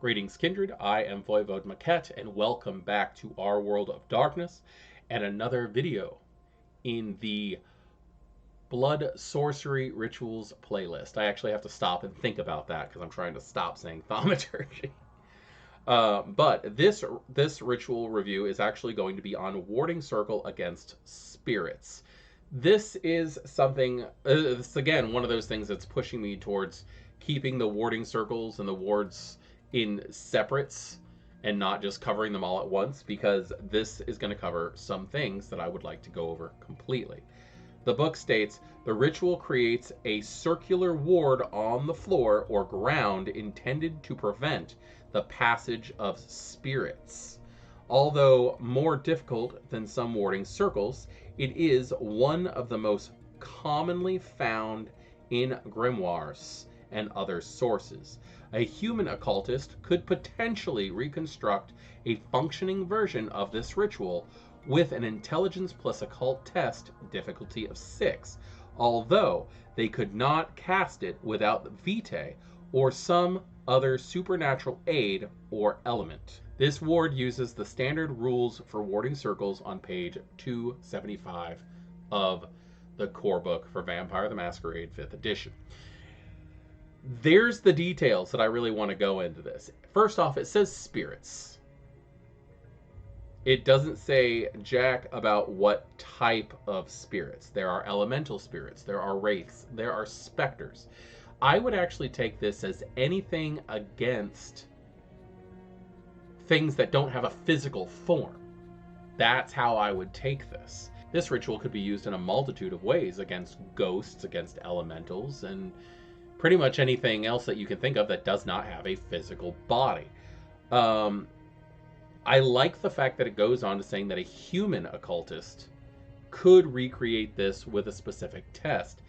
Greetings, Kindred. I am Voivode Maquette, and welcome back to our World of Darkness and another video in the Blood Sorcery Rituals playlist. I actually have to stop and think about that because I'm trying to stop saying thaumaturgy. But this ritual review is actually going to be on Warding Circle against spirits. This is something, this again, one of those things that's pushing me towards keeping the warding circles and the wards in separates and not just covering them all at once, because this is going to cover some things that I would like to go over completely. The book states, the ritual creates a circular ward on the floor or ground intended to prevent the passage of spirits. Although more difficult than some warding circles, it is one of the most commonly found in grimoires and other sources. A human occultist could potentially reconstruct a functioning version of this ritual with an intelligence plus occult test difficulty of 6, although they could not cast it without the vitae or some other supernatural aid or element. This ward uses the standard rules for warding circles on page 275 of the core book for Vampire the Masquerade 5th edition. There's the details that I really want to go into this. First off, it says spirits. It doesn't say jack about what type of spirits. There are elemental spirits, there are wraiths, there are specters. I would actually take this as anything against things that don't have a physical form. That's how I would take this. This ritual could be used in a multitude of ways against ghosts, against elementals, and pretty much anything else that you can think of that does not have a physical body. I like the fact that it goes on to saying that a human occultist could recreate this with a specific test,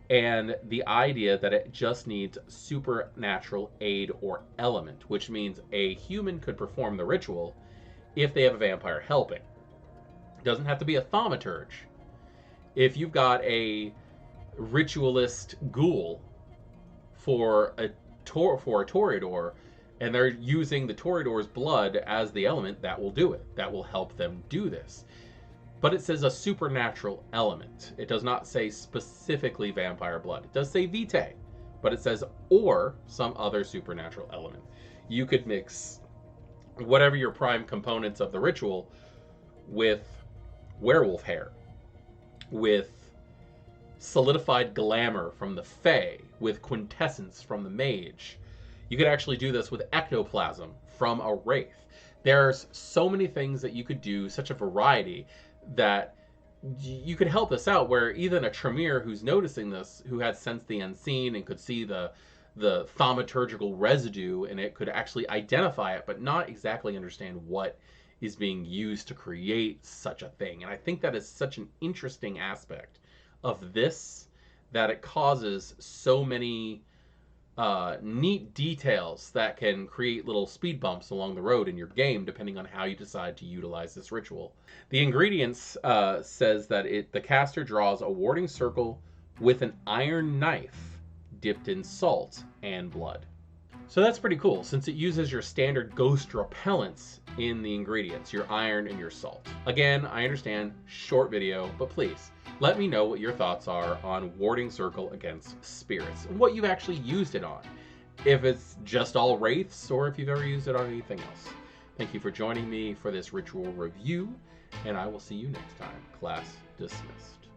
and the idea that it just needs supernatural aid or element, which means a human could perform the ritual if they have a vampire helping. It doesn't have to be a thaumaturge. If you've got a ritualist ghoul for a Toreador, and they're using the Toreador's blood as the element, that will do it. That will help them do this. But it says a supernatural element. It does not say specifically vampire blood. It does say vitae, but it says or some other supernatural element. You could mix whatever your prime components of the ritual with werewolf hair, with solidified glamour from the fae, with quintessence from the mage. You could actually do this with ectoplasm from a wraith. There's so many things that you could do, such a variety, that you could help this out, where even a Tremere who's noticing this, who had sensed the unseen and could see the thaumaturgical residue, and it could actually identify it, but not exactly understand what is being used to create such a thing. And I think that is such an interesting aspect of this, that it causes so many neat details that can create little speed bumps along the road in your game, depending on how you decide to utilize this ritual. The ingredients says that the caster draws a warding circle with an iron knife dipped in salt and blood. So that's pretty cool, since it uses your standard ghost repellents in the ingredients, your iron and your salt. Again, I understand, short video, but please, let me know what your thoughts are on Warding Circle against spirits, and what you've actually used it on. If it's just all wraiths, or if you've ever used it on anything else. Thank you for joining me for this ritual review, and I will see you next time. Class dismissed.